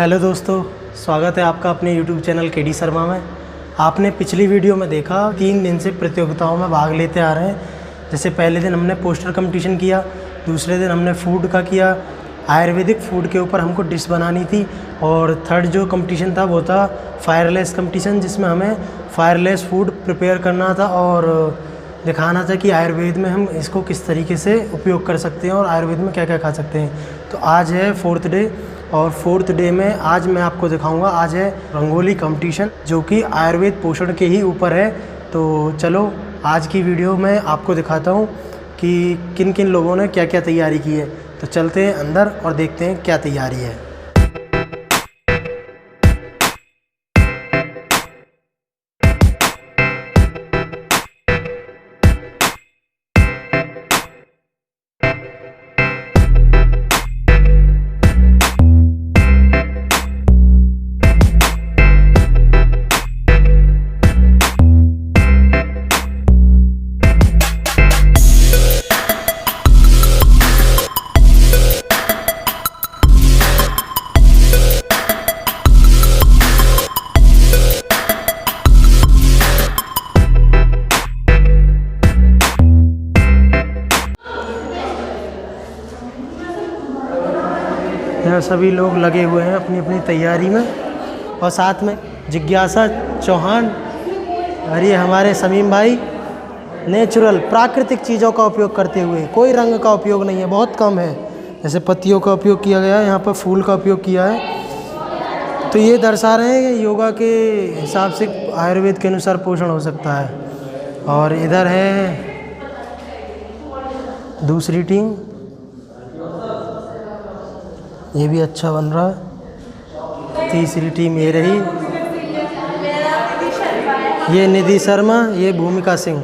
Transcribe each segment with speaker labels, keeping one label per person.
Speaker 1: Hello दोस्तों, स्वागत है आपका अपने YouTube चैनल केडी शर्मा में। आपने पिछली वीडियो में देखा 3 दिन से प्रतियोगिताओं में भाग लेते आ रहे हैं। जैसे पहले दिन हमने पोस्टर कंपटीशन किया, दूसरे दिन हमने फूड का किया, आयुर्वेदिक फूड के ऊपर हमको डिश बनानी थी, और थर्ड जो कंपटीशन था वो था फायरलेस कंपटीशन, जिसमें हमें फायरलेस फूड प्रिपेयर करना था और दिखाना था कि आयुर्वेद में हम इसको किस तरीके से उपयोग कर सकते हैं और आयुर्वेद में क्या क्या खा सकते हैं। तो आज है 4th डे, और 4th डे में आज मैं आपको दिखाऊंगा, आज है रंगोली कंपटीशन जो कि आयुर्वेद पोषण के ही ऊपर है। तो चलो आज की वीडियो में आपको दिखाता हूँ कि किन किन लोगों ने क्या क्या तैयारी की है। तो चलते हैं अंदर और देखते हैं क्या तैयारी है। यहाँ सभी लोग लगे हुए हैं अपनी अपनी तैयारी में, और साथ में जिज्ञासा चौहान और ये हमारे समीम भाई नेचुरल प्राकृतिक चीज़ों का उपयोग करते हुए, कोई रंग का उपयोग नहीं है, बहुत कम है। जैसे पत्तियों का उपयोग किया गया है, यहाँ पर फूल का उपयोग किया है। तो ये दर्शा रहे हैं कि योगा के हिसाब से आयुर्वेद के अनुसार पोषण हो सकता है। और इधर है दूसरी टीम, ये भी अच्छा बन रहा है। तीसरी टीम ये रही, ये निधि शर्मा, ये भूमिका सिंह।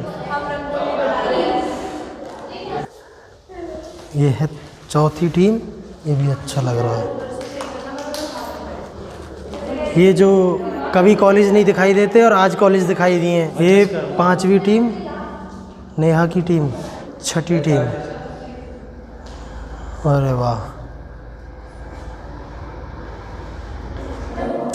Speaker 1: ये है चौथी टीम, ये भी अच्छा लग रहा है। ये जो कभी कॉलेज नहीं दिखाई देते और आज कॉलेज दिखाई दिए हैं। ये 5वीं टीम, नेहा की टीम 6ठी टीम। अरे वाह।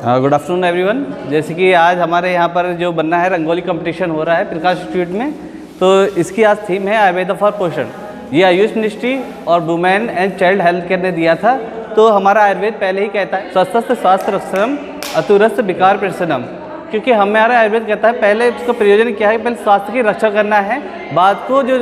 Speaker 2: Good afternoon everyone. जैसे कि आज हमारे यहाँ पर जो बनना है रंगोली कंपटीशन हो रहा है प्रकाश इंस्टीट्यूट में, तो इसकी आज थीम है आयुर्वेद फॉर पोषण। ये आयुष मिनिस्ट्री और women and child health care ने दिया था। तो हमारा आयुर्वेद पहले ही कहता है स्वस्थ स्वास्थ्य रक्षणम अतुरस्त विकार प्रशनम, क्योंकि हमारा आयुर्वेद कहता है पहले उसका प्रयोजन क्या है, पहले स्वास्थ्य की रक्षा करना है, बाद को जो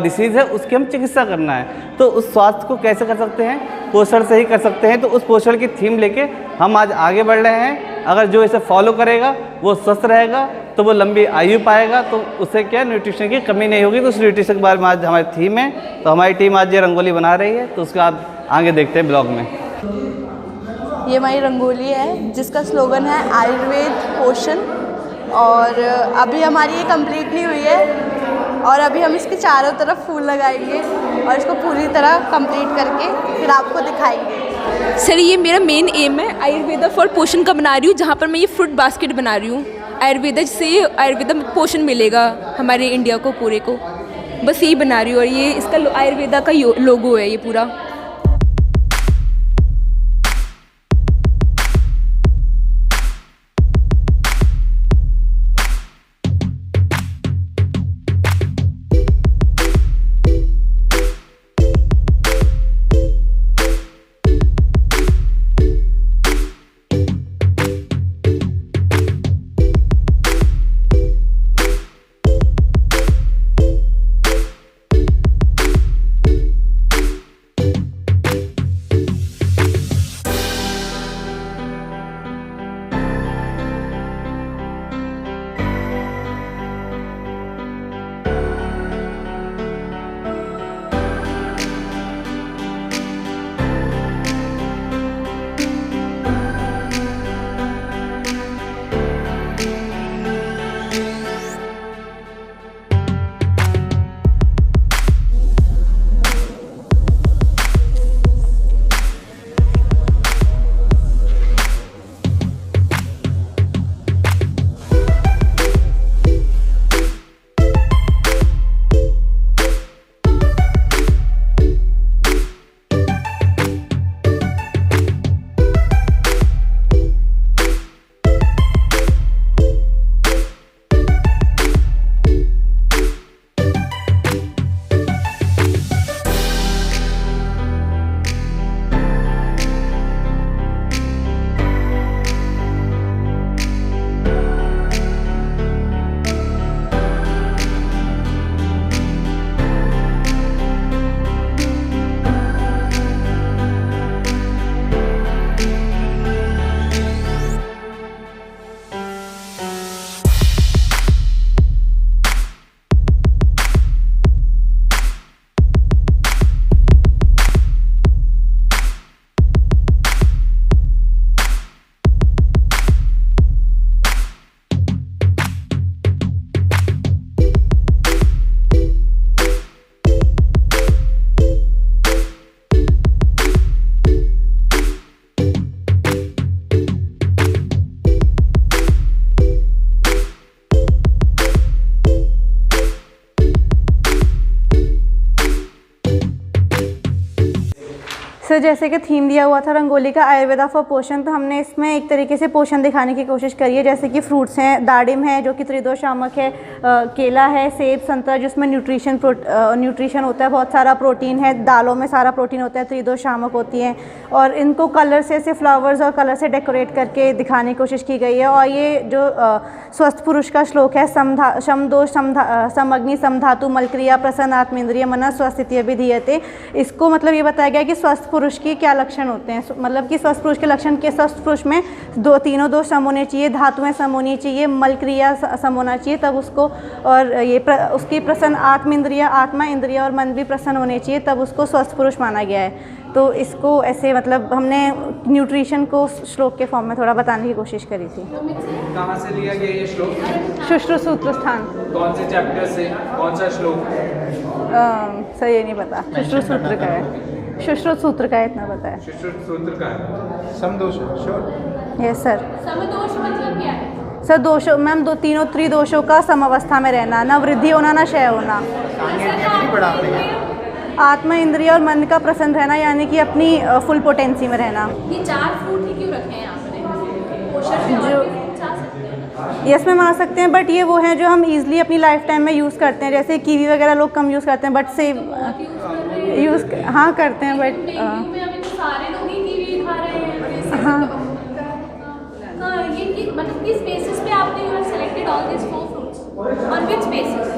Speaker 2: डिसीज़ है उसकी हम चिकित्सा करना है। तो उस स्वास्थ्य को कैसे कर सकते हैं, पोषण से ही कर सकते हैं। तो उस पोषण की थीम लेके हम आज आगे बढ़ रहे हैं। अगर जो इसे फॉलो करेगा वो स्वस्थ रहेगा, तो वो लंबी आयु पाएगा, तो उससे क्या न्यूट्रिशन की कमी नहीं होगी। तो उस न्यूट्रिशन के बारे में आज हमारी थीम है। तो हमारी टीम आज ये रंगोली बना रही है, तो उसका आप आगे देखते हैं ब्लॉग में।
Speaker 3: ये हमारी रंगोली है जिसका स्लोगन है आयुर्वेद पोषण, और अभी हमारी ये कंप्लीट नहीं हुई है, और अभी हम इसके चारों तरफ फूल लगाएंगे और इसको पूरी तरह कंप्लीट करके फिर आपको दिखाएंगे।
Speaker 4: सर, ये मेरा मेन एम है आयुर्वेदा फॉर पोषण का बना रही हूँ, जहाँ पर मैं ये फ्रूट बास्केट बना रही हूँ। आयुर्वेदा से आयुर्वेदा में पोषण मिलेगा हमारे इंडिया को पूरे को, बस यही बना रही हूँ। और ये इसका आयुर्वेदा का लोगो है ये पूरा।
Speaker 5: सर जैसे कि थीम दिया हुआ था रंगोली का आयुर्वेदा फॉर पोषण, तो हमने इसमें एक तरीके से पोषण दिखाने की कोशिश करी है। जैसे कि फ्रूट्स हैं, दाडिम है जो कि त्रिदोषामक है, केला है, सेब, संतरा जिसमें न्यूट्रिशन होता है, बहुत सारा प्रोटीन है, दालों में सारा प्रोटीन होता है, त्रिदोषामक होती हैं। और इनको कलर से ऐसे फ्लावर्स और कलर से डेकोरेट करके दिखाने की कोशिश की गई है। और ये जो स्वस्थ पुरुष का श्लोक है, शम दोष समग्नि समधातु मलक्रिया प्रसन्न आत्मेंद्रिय मन स्वस्थिति अभिधीयते, इसको मतलब ये बताया गया कि स्वस्थ पुरुष के क्या लक्षण होते हैं। मतलब कि स्वस्थ पुरुष के लक्षण के, स्वस्थ पुरुष में तीनों दोष सम होने चाहिए, धातुएं सम होनी चाहिए, मल क्रिया सम होना चाहिए, तब उसको, और ये उसकी प्रसन्न आत्मेंद्रिय, आत्मा इंद्रिय और मन भी प्रसन्न होने चाहिए, तब उसको स्वस्थ पुरुष माना गया है। तो इसको ऐसे मतलब हमने न्यूट्रिशन को श्लोक के फॉर्म में थोड़ा बताने की कोशिश करी थी।
Speaker 6: कहाँ से लिया गया ये श्लोक?
Speaker 5: शुश्रु सूत्र स्थान।
Speaker 6: कौन से चैप्टर से, कौन सा श्लोक?
Speaker 5: सर ये नहीं पता, शुश्रु सूत्र का है, शुश्रुत सूत्र का है, इतना पता है।
Speaker 6: शुश्रुत सूत्र का है, समदोष, श्योर।
Speaker 5: Yes sir.
Speaker 4: समदोष मतलब क्या है?
Speaker 5: सर दोषों मैम, तीनों त्रिदोषों का समअवस्था में रहना, ना वृद्धि होना ना क्षय होना, आत्मा इंद्रिय और मन का प्रसन्न रहना, यानी कि अपनी फुल पोटेंसी में रहना।
Speaker 4: ये 4 फ्रूट ही क्यों रखे हैं आपने? पोषण
Speaker 5: जो यस में मान सकते हैं, बट ये वो हैं जो हम इजीली अपनी लाइफ टाइम में यूज़ करते हैं। जैसे कीवी वगैरह लोग कम यूज़ करते हैं, बट से यूज़ हाँ करते हैं, बट
Speaker 4: सारे लोग ही कीवी खा रहे हैं।
Speaker 5: हाँ
Speaker 4: ये मतलब किस बेसिस पे आपने you have selected all this 4 fruits? On which basis?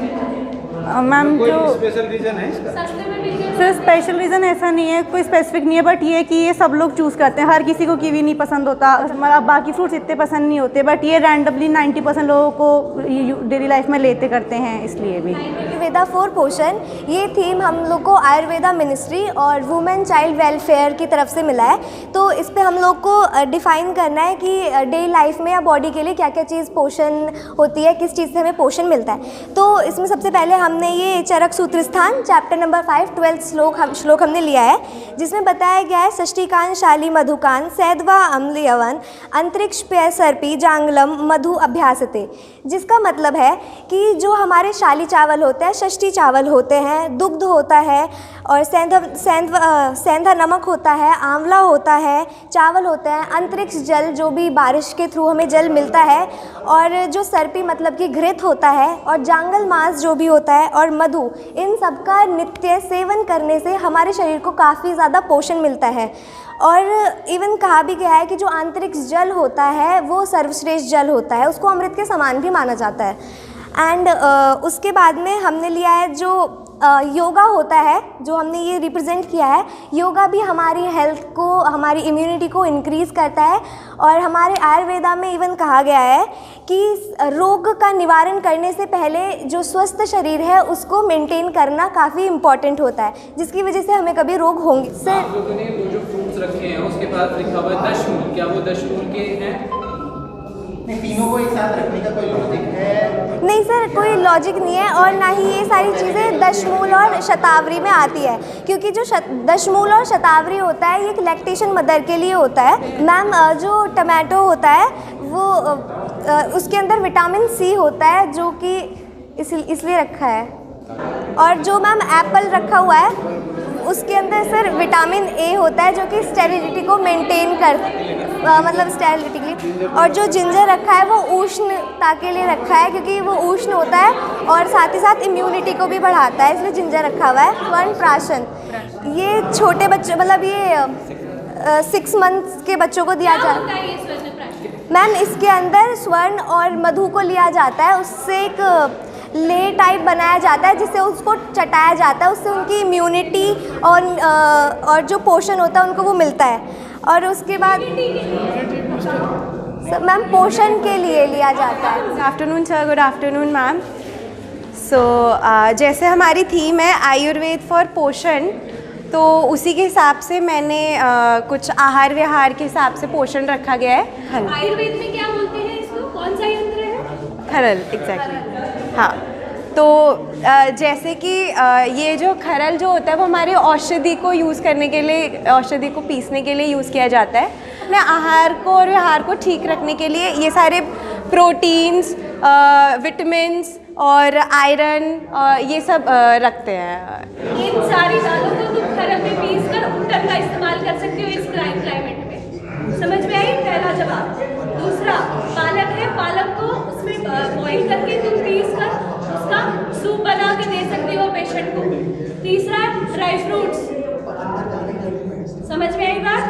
Speaker 5: Ma'am जो
Speaker 6: स्पेशल रीजन है इसका?
Speaker 4: सस्ते में मिल गए?
Speaker 5: सर स्पेशल रीज़न ऐसा नहीं है, कोई स्पेसिफिक नहीं है, बट ये है कि ये सब लोग चूज़ करते हैं। हर किसी को कीवी नहीं पसंद होता, मतलब बाकी फ्रूट्स इतने पसंद नहीं होते, बट ये रैंडमली 90% लोगों को डेली लाइफ में लेते करते हैं, इसलिए भी।
Speaker 7: आयुर्वेदा फॉर पोषण, ये थीम हम लोग को आयुर्वेदा मिनिस्ट्री और वुमेन चाइल्ड वेलफेयर की तरफ से मिला है। तो इस पे हम लोग को डिफ़ाइन करना है कि डेली लाइफ में या बॉडी के लिए क्या क्या चीज़ पोषण होती है, किस चीज़ से हमें पोषण मिलता है। तो इसमें सबसे पहले हमने ये चरक सूत्र स्थान चैप्टर नंबर 5 12th श्लोक हमने लिया है, जिसमें बताया गया है षष्टिकान शाली मधुकान सैद्वा अम्ल यवन अंतरिक्ष पेय सर्पी जांगलम मधु अभ्यासते, जिसका मतलब है कि जो हमारे शाली चावल होते हैं, षष्ठी चावल होते हैं, दुग्ध होता है और सेंधा नमक होता है, आंवला होता है, चावल होते हैं, अंतरिक्ष जल जो भी बारिश के थ्रू हमें जल मिलता है, और जो सर्पी मतलब कि घृत होता है, और जांगल मांस जो भी होता है, और मधु, इन सब का नित्य सेवन करने से हमारे शरीर को काफ़ी ज़्यादा पोषण मिलता है। और इवन कहा भी गया है कि जो आंतरिक जल होता है वो सर्वश्रेष्ठ जल होता है, उसको अमृत के समान भी माना जाता है। एंड उसके बाद में हमने लिया है जो योगा होता है, जो हमने ये रिप्रेजेंट किया है। योगा भी हमारी हेल्थ को, हमारी इम्यूनिटी को इंक्रीज़ करता है, और हमारे आयुर्वेदा में इवन कहा गया है कि रोग का निवारण करने से पहले जो स्वस्थ शरीर है उसको मेंटेन करना काफ़ी इम्पॉर्टेंट होता है, जिसकी वजह से हमें कभी रोग होंगे। सर
Speaker 6: आप लोगों ने वो जो फ्रूट्स रखे हैं उसके बाद लिखा हुआ है 10 मूल, क्या वो 10 मूल के हैं?
Speaker 8: नहीं, तीनों को एक साथ रखने का कोई लॉजिक है?
Speaker 7: नहीं सर, कोई लॉजिक नहीं है, और ना ही ये सारी चीज़ें दशमूल और शतावरी में आती है, क्योंकि जो दशमूल और शतावरी होता है ये एक लैक्टेशन मदर के लिए होता है। मैम जो टमाटो होता है वो उसके अंदर विटामिन सी होता है, जो कि इसलिए रखा है। और जो मैम एप्पल रखा हुआ है उसके अंदर सर विटामिन ए होता है, जो कि स्टेरिलिटी को मेंटेन मतलब स्टेरिलिटी के लिए। और जो जिंजर रखा है वो उष्णता के लिए रखा है, क्योंकि वो उष्ण होता है और साथ ही साथ इम्यूनिटी को भी बढ़ाता है, इसलिए जिंजर रखा हुआ है। स्वर्ण प्राशन, ये छोटे बच्चे मतलब ये 6 मंथ्स के बच्चों को दिया जाता है। मैम इसके अंदर स्वर्ण और मधु को लिया जाता है, उससे एक ले टाइप बनाया जाता है, जिससे उसको चटाया जाता है, उससे उनकी इम्यूनिटी और जो पोषण होता है उनको वो मिलता है। और उसके बाद मैम पोषण के लिए लिया जाता है।
Speaker 5: Good afternoon sir. Good afternoon ma'am. So जैसे हमारी थीम है आयुर्वेद फॉर पोषण, तो उसी के हिसाब से मैंने कुछ आहार विहार के हिसाब से पोषण रखा गया है।
Speaker 4: आयुर्वेद में क्या बोलते हैं इसको, कौन सा यंत्र है?
Speaker 5: खरल, एग्जैक्टली। हाँ, तो जैसे कि ये जो खरल जो होता है वो हमारे औषधि को यूज़ करने के लिए, औषधि को पीसने के लिए यूज़ किया जाता है। अपने आहार को और विहार को ठीक रखने के लिए ये सारे प्रोटीन्स, विटामिन्स और आयरन ये सब रखते हैं।
Speaker 4: इन सारी दालों को तुम खरल में पीस कर उतर
Speaker 9: इस्तेमाल कर सकते हो इस क्लाइमेट में। समझ में आई पहला जवाब। दूसरा पालक है, पालक को उसमें बॉईल करके तुम पीस कर उसका सूप बना के दे सकते हो पेशेंट को। तीसरा ड्राई फ्रूट्स, समझ में आई बात?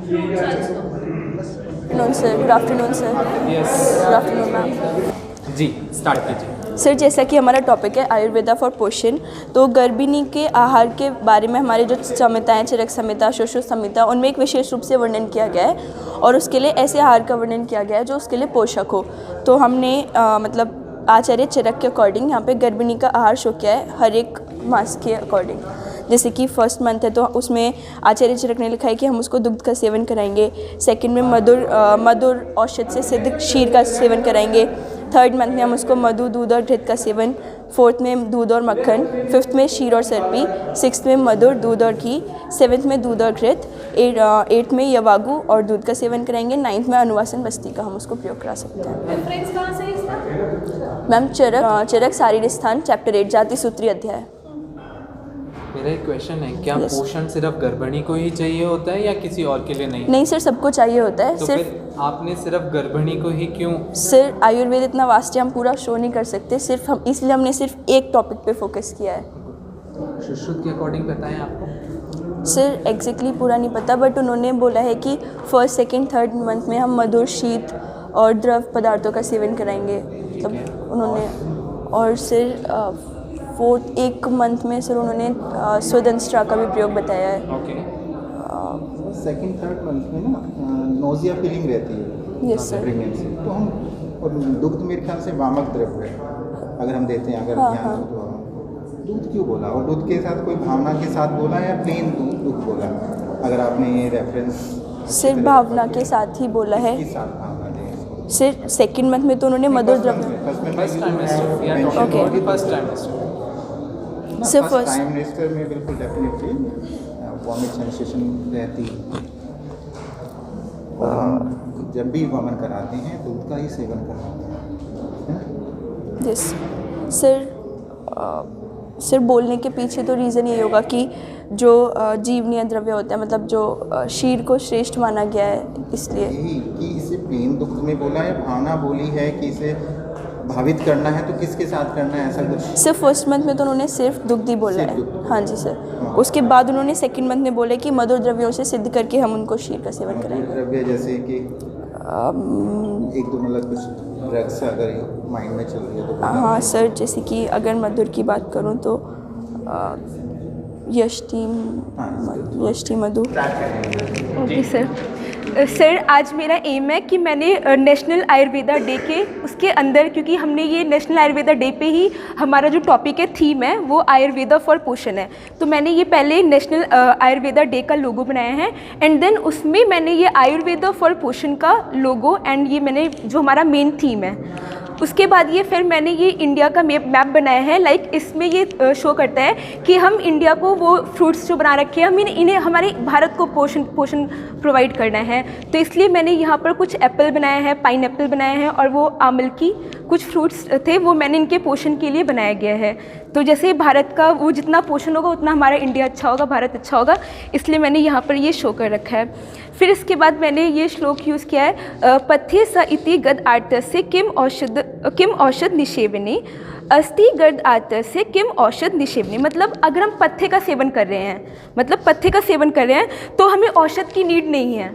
Speaker 9: Fruits also.
Speaker 3: Afternoon sir, good afternoon sir.
Speaker 6: Yes
Speaker 3: good afternoon ma'am.
Speaker 6: जी, स्टार्ट कीजिए।
Speaker 3: सर जैसा कि हमारा टॉपिक है आयुर्वेदा फॉर पोषण, तो गर्भिणी के आहार के बारे में हमारे जो संहिताएँ, चरक संहिता, शोषो संहिता, उनमें एक विशेष रूप से वर्णन किया गया है और उसके लिए ऐसे आहार का वर्णन किया गया है जो उसके लिए पोषक हो। तो हमने मतलब आचार्य चरक के अकॉर्डिंग यहाँ पे गर्भिणी का आहार शो किया है हर एक मास के अकॉर्डिंग। जैसे कि फर्स्ट मंथ है तो उसमें आचार्य चरक ने लिखा है कि हम उसको दुग्ध का सेवन कराएंगे। सेकंड में मधुर औषध से सिद्ध क्षीर का सेवन कराएंगे। थर्ड मंथ में हम उसको मधु, दूध और घृत का सेवन। फोर्थ में दूध और मक्खन। फिफ्थ में क्षीर और सर्पी। सिक्स्थ में मधुर, दूध और घी। सेवन्थ में दूध और घृत। एट्थ में यवागु और दूध का सेवन कराएंगे। नाइन्थ में अनुवासन बस्ती का हम उसको प्रयोग करा सकते हैं।
Speaker 9: रेफरेंस कहाँ से है इसका?
Speaker 3: मैम चरक शारीर स्थान चैप्टर 8 जाति सूत्री अध्याय।
Speaker 6: मेरा एक क्वेश्चन है, क्या
Speaker 3: Yes.
Speaker 6: पोषण सिर्फ गर्भिणी को ही चाहिए होता है या किसी और के लिए नहीं?
Speaker 3: नहीं सर, सबको चाहिए होता है।
Speaker 6: तो
Speaker 3: सिर्फ
Speaker 6: फिर आपने सिर्फ गर्भिणी को ही क्यों?
Speaker 3: सर आयुर्वेद इतना वास्ट है, हम पूरा शो नहीं कर सकते। सिर्फ हम इसलिए हमने सिर्फ एक टॉपिक पे फोकस किया है।
Speaker 6: सुश्रुत के अकॉर्डिंग बताएं आपको।
Speaker 3: सर एग्जैक्टली पूरा नहीं पता, बट उन्होंने बोला है कि फर्स्ट, सेकंड, थर्ड मंथ में हम मधुर, शीत और द्रव पदार्थों का सेवन कराएंगे। मतलब उन्होंने, और सर फोर्थ एक मंथ में सर उन्होंने स्वदंष्ट्रा का भी प्रयोग बताया है।
Speaker 6: ओके।
Speaker 8: सेकंड थर्ड मंथ में ना नोजिया फीलिंग रहती है
Speaker 3: यस सर।
Speaker 8: प्रेगनेंसी, तो हम और दुग्ध मेरे ख्याल से वामक द्रव्य है अगर हम देते हैं, अगर
Speaker 3: हाँ,
Speaker 8: ध्यान
Speaker 3: हाँ।
Speaker 8: हो तो दूध क्यों बोला, और दूध के साथ कोई भावना के साथ बोला या प्लेन दूध बोला? अगर आपने ये रेफरेंस
Speaker 3: सिर्फ भावना के साथ ही बोला है।
Speaker 8: किस साथ भावना दें?
Speaker 3: सिर्फ सेकंड मंथ में तो उन्होंने मधुर द्रव्य
Speaker 6: first time
Speaker 3: Okay.
Speaker 6: First time
Speaker 3: सिर्फ
Speaker 8: फर्स्ट टाइम मिनिस्टर में बिल्कुल डेफिनेटली वॉमिट सेंसेशन रहती है, और हम जब भी वमन कराते हैं दूध का ही सेवन कराते हैं।
Speaker 3: Yes sir. सर बोलने के पीछे तो रीज़न यही होगा कि जो जीवनीय द्रव्य होता है, मतलब जो क्षीर को श्रेष्ठ माना गया है, इसलिए।
Speaker 8: यही कि इसे प्लेन दुग्ध में बोला है, भावना बोली है कि इसे भावित करना है, तो किसके साथ करना है, ऐसा कुछ?
Speaker 3: सिर्फ फर्स्ट मंथ में तो उन्होंने सिर्फ दुग्ध ही बोला है। हाँ जी सर। उसके बाद उन्होंने सेकंड मंथ में बोला कि मधुर द्रव्यों से सिद्ध करके हम उनको क्षीर का सेवन कराएंगे।
Speaker 8: द्रव्य जैसे कि एक दो मतलब कुछ ड्रग्स अगर माइंड में चल रही है तो
Speaker 3: हाँ सर, जैसे कि अगर मधुर की बात करूँ तो यष्टि मधु।
Speaker 4: Okay sir. सर आज मेरा एम है कि मैंने नेशनल आयुर्वेदा डे के उसके अंदर, क्योंकि हमने ये नेशनल आयुर्वेदा डे पे ही हमारा जो टॉपिक है, थीम है, वो आयुर्वेदा फॉर पोषण है। तो मैंने ये पहले नेशनल आयुर्वेदा डे का लोगो बनाया है, एंड देन उसमें मैंने ये आयुर्वेदा फॉर पोषण का लोगो एंड ये मैंने जो हमारा मेन थीम है, उसके बाद ये फिर मैंने ये इंडिया का मैप बनाया है। लाइक इसमें ये शो करता है कि हम इंडिया को वो फ्रूट्स जो बना रखे हैं, हम इन्हें हमारे भारत को पोषण प्रोवाइड करना है। तो इसलिए मैंने यहाँ पर कुछ एप्पल बनाया है, पाइनएप्पल बनाया है, और वो आमल की कुछ फ्रूट्स थे, वो मैंने इनके पोषण के लिए बनाया गया है। तो जैसे भारत का वो जितना पोषण होगा उतना हमारा इंडिया अच्छा होगा, भारत अच्छा होगा, इसलिए मैंने यहाँ पर ये शो कर रखा है। फिर इसके बाद मैंने ये श्लोक यूज़ किया है, पथ्ये स इति गद आर्तस्य किम औषध निषेवने अस्ति गद आर्तस्य किम औषध निषेवने। मतलब अगर हम पथ्य का सेवन कर रहे हैं, मतलब पथ्य का सेवन कर रहे हैं, तो हमें औषध की नीड नहीं है।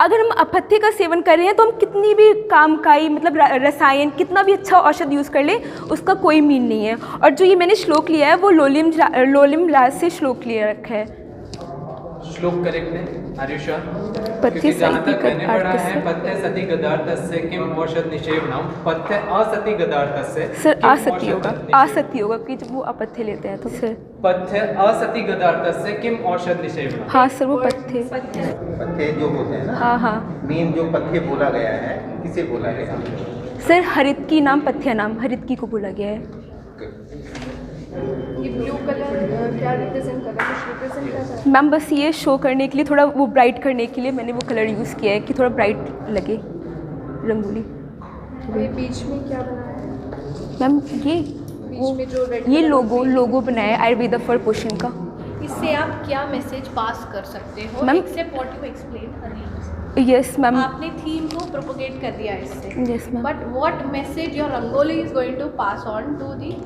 Speaker 4: अगर हम अपथ्य का सेवन कर रहे हैं तो हम कितनी भी कामकाई मतलब रसायन कितना भी अच्छा औषध यूज़ कर ले, उसका कोई मीन नहीं है। और जो ये मैंने श्लोक लिया है वो लोलिम राज से श्लोक लिया रखा है।
Speaker 6: श्लोक करेक्ट है, आर यू श्योर?
Speaker 4: पथ्य
Speaker 6: क्योंकि जहाँ तक
Speaker 4: सति
Speaker 6: मैंने पढ़ा है,
Speaker 4: गदार्थस्य।
Speaker 6: पथ्य सति गदार्थस्य किम औषध निषेवनम, पथ्य असति गदार्थस्य
Speaker 4: सर
Speaker 6: किम
Speaker 4: आसति
Speaker 6: औषध
Speaker 4: होगा,
Speaker 6: निषेवनम।
Speaker 4: आसति होगा कि जब वो अपथ्य लेते हैं तो सर।
Speaker 6: पथ्य असति गदार्थस्य किम औषध निषेवनम।
Speaker 4: हाँ सर, वो पथ्य।
Speaker 8: पथ्य जो होते हैं ना,
Speaker 4: हाँ हाँ
Speaker 8: मेन जो पथ्य बोला गया है, किसे बोला गया है?
Speaker 4: सर, हरितकी नाम पथ्य नाम हरितकी को बोला गया है।
Speaker 9: ये ब्लू कलर क्या रिप्रेजेंट कर रहा है? कुछ रिप्रेजेंट कर रहा है?
Speaker 4: मैम बस ये शो करने के लिए, थोड़ा वो ब्राइट करने के लिए मैंने वो कलर यूज़ किया है कि थोड़ा ब्राइट लगे रंगोली।
Speaker 9: ये बीच में क्या बनाया है?
Speaker 4: मैम
Speaker 9: बीच में जो रेड
Speaker 4: ये लोगो बनाया है आयुर्वेदा फॉर पोषण का।
Speaker 9: इससे आप क्या मैसेज पास कर सकते हो
Speaker 4: ma'am-
Speaker 9: except what you explain earlier?
Speaker 4: Yes ma'am.
Speaker 9: आपने थीम को प्रोपोगेट कर दिया इससे,
Speaker 4: yes ma'am.
Speaker 9: But what message your rangoli is going to pass on to the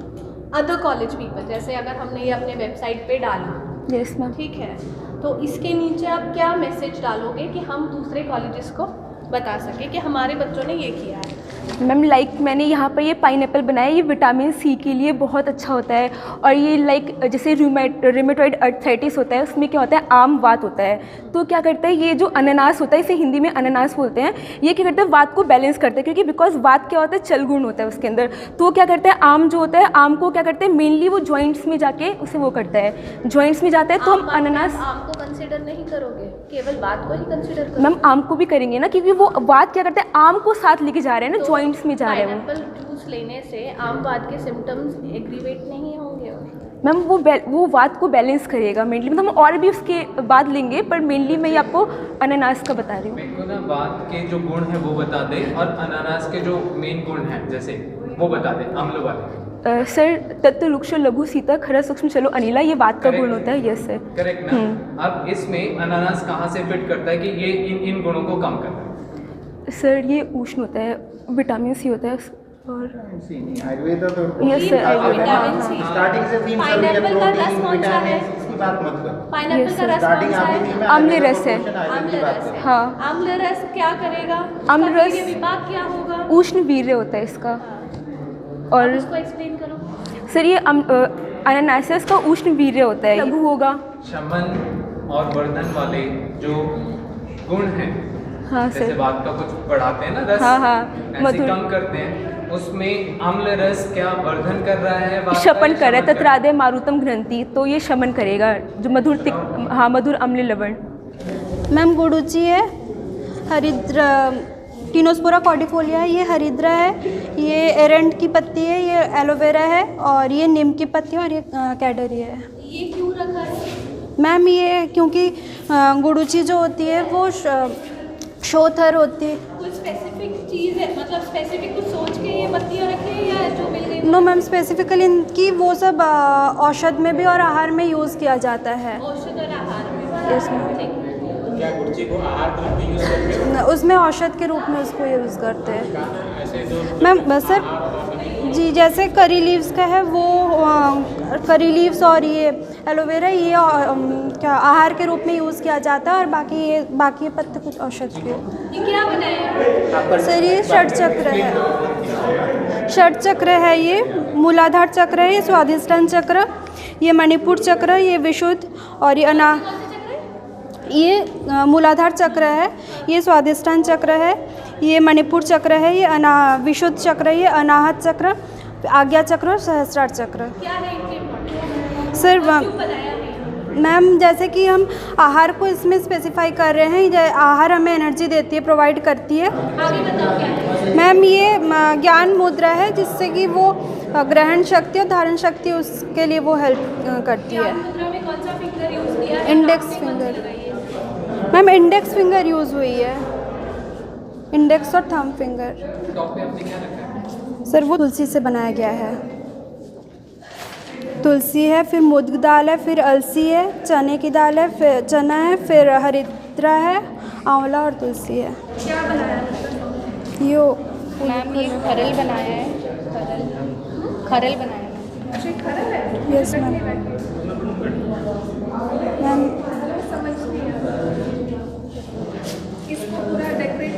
Speaker 9: other college people? जैसे अगर हमने ये अपने वेबसाइट पे डाला,
Speaker 4: यस मैम।
Speaker 9: ठीक है, तो इसके नीचे आप क्या मैसेज डालोगे कि हम दूसरे कॉलेजेस को बता सके कि हमारे बच्चों ने ये किया है?
Speaker 4: मैम लाइक मैंने यहाँ पर ये पाइनएप्पल बनाया, ये विटामिन सी के लिए बहुत अच्छा होता है। और ये लाइक जैसे रूमेटॉइड अर्थराइटिस होता है, उसमें क्या होता है, आम वात होता है। तो क्या करता है, ये जो अनानास होता है, इसे हिंदी में अनानास बोलते हैं, ये क्या करता है, वात को बैलेंस करता है, क्योंकि बिकॉज वात क्या होता है, चल गुण होता है उसके अंदर। तो क्या करता है, आम जो होता है, आम को क्या करते हैं, मेनली वो जॉइंट्स में जाके उसे वो करता है, जॉइंट्स में जाता है। तो हम अनानास
Speaker 9: आम को कंसिडर नहीं करोगे, केवल बात को ही कंसिडर करोगे?
Speaker 4: मैम आम को भी करेंगे ना, क्योंकि वो वात क्या करते हैं, आम को साथ लेके जा रहे हैं ना, जॉइंट्स में जा रहे हैं वो।
Speaker 9: पाइनएप्पल जूस लेने से आम वात के सिम्टम्स एग्रीवेट नहीं होंगे?
Speaker 4: मैम वो वात को बैलेंस करेगा मेनली। मतलब हम और भी उसके बाद लेंगे, पर मेनली मैं ये आपको अनानास का बता रही हूँ।
Speaker 6: मेरे को ना बात के जो गुण हैं वो बता दे, और अनानास के जो मेन गुण हैं जैसे वो बता दे, अम्ल वाले।
Speaker 4: सर तत्व लुक्षो लघु सीता खरा सूक्ष्म चलो अनिला, ये वात का गुण होता है। Yes sir.
Speaker 6: करेक्ट ना? अब इसमें अनानास कहाँ से फिट करता है कि ये इन गुणों को कम कर रहा है?
Speaker 4: सर ये उष्ण होता है, विटामिन सी होता है और
Speaker 8: आयुर्वेदा तो
Speaker 4: yes sir
Speaker 9: vitamin C.
Speaker 8: Starting से थीम
Speaker 9: पाइनएप्पल का रस कौन सा है?
Speaker 8: इसकी बात मत कर।
Speaker 9: पाइनएप्पल का रस कौन
Speaker 8: स्टार्टिंग
Speaker 9: सा
Speaker 8: आपकी
Speaker 9: है?
Speaker 8: थीम में
Speaker 4: अम्ल
Speaker 8: आयुर्वेदा
Speaker 4: रस है।
Speaker 8: पोषण आयुर्वेद
Speaker 9: अम्ल
Speaker 8: की बात
Speaker 9: रस
Speaker 8: कर।
Speaker 9: है।
Speaker 4: हाँ।
Speaker 9: अम्ल रस क्या करेगा?
Speaker 4: अम्ल
Speaker 9: उसका
Speaker 4: रस-
Speaker 9: वीर्य विपाक क्या होगा?
Speaker 4: उष्ण वीर्य होता है इसका। और
Speaker 9: उसको एक्सप्लेन करो।
Speaker 4: सर ये अनानास का उष्ण वीर्य होता है, लघु होगा।
Speaker 6: शमन और वर्धन वाले जो गुण हैं,
Speaker 4: हाँ
Speaker 6: जैसे
Speaker 4: सर।
Speaker 6: बात का कुछ बढ़ाते हैं ना रस,
Speaker 4: हाँ, हाँ,
Speaker 6: ऐसे
Speaker 4: मधुर।
Speaker 6: कम करते हैं, उसमें अम्ल रस क्या वर्धन कर रहा है? वात का
Speaker 4: शमन
Speaker 6: या
Speaker 4: कर रहा है,
Speaker 6: शमन कर रहा है?
Speaker 4: तत्रादय मारुतम ग्रंथि, तो ये शमन करेगा जो मधुर हाँ मधुर अम्ल लवण।
Speaker 10: मैम गुड़ुचि है, हरिद्रा टिनोस्पोरा कॉर्डिफोलिया है, ये हरिद्रा है, ये एरेंट की पत्ती है, ये एलोवेरा है, और ये नीम की पत्ती है, और ये कैडरी है।
Speaker 9: ये क्यों रखा है?
Speaker 10: मैम ये क्योंकि गुड़ुचि जो होती है वो शोथर होती है।
Speaker 9: कोई स्पेसिफिक चीज़ है, मतलब स्पेसिफिक कुछ सोच के ये पत्तियाँ रखी है या जो मिल गई?
Speaker 10: नो मैम, स्पेसिफिकली इनकी वो सब औषध में भी और आहार में यूज़ किया जाता है।
Speaker 9: औषध और आहार में?
Speaker 10: Yes, ma'am।
Speaker 9: ठीक।
Speaker 11: क्या गुड़ची को आहार के रूप में यूज़ करते हैं?
Speaker 10: उसमें औषध के रूप में उसको यूज़ करते हैं।
Speaker 11: ऐसे जो
Speaker 10: मैम सर जी, जैसे करी लीव्स का है वो करी लीव्स और ये एलोवेरा, ये क्या आहार के रूप में यूज़ किया जाता है, और बाकी ये पत्ते कुछ औषध के।
Speaker 9: ये क्या बनाया?
Speaker 10: सर ये षट चक्र है, षट चक्र है, ये मूलाधार चक्र है, ये स्वाधिष्ठान चक्र, ये मणिपुर चक्र, ये विशुद्ध, और ये मूलाधार चक्र है, ये स्वाधिष्ठान चक्र है, ये मणिपुर चक्र है, ये विशुद्ध चक्र है, ये अनाहत चक्र, आज्ञा चक्र और सहस्रार चक्र।
Speaker 9: क्या है इनके इम्पोर्टेंस?
Speaker 10: सर
Speaker 9: क्यों बनाया है?
Speaker 10: मैम जैसे कि हम आहार को इसमें स्पेसिफाई कर रहे हैं, आहार हमें एनर्जी देती है, प्रोवाइड करती है।
Speaker 9: आगे बताओ क्या है?
Speaker 10: मैम ये ज्ञान मुद्रा है, जिससे कि वो ग्रहण शक्ति और धारण शक्ति उसके लिए वो हेल्प करती है।
Speaker 9: मुद्रा में कौन सा फिंगर यूज़ किया है?
Speaker 10: इंडेक्स
Speaker 9: हाथ में कौन सी
Speaker 10: फिंगर।
Speaker 9: लगाई है?
Speaker 10: मैम इंडेक्स फिंगर यूज़ हुई है, इंडेक्स और थंब फिंगर।
Speaker 6: टॉप पे आपने क्या रखा है?
Speaker 10: सर वो तुलसी से बनाया गया है, तुलसी है, फिर मुद्ग दाल है, फिर अलसी है, चने की दाल है, फिर चना है, फिर हरिद्रा है, आंवला और तुलसी है।
Speaker 9: क्या बनाया है?
Speaker 10: यो
Speaker 3: मैम ये खरल बनाया है, खरल बनाया है।
Speaker 9: अच्छा, ये खरल है?
Speaker 10: Yes ma'am. मैम
Speaker 9: समझ नहीं आ रहा। इसको पूरा डेकोरेट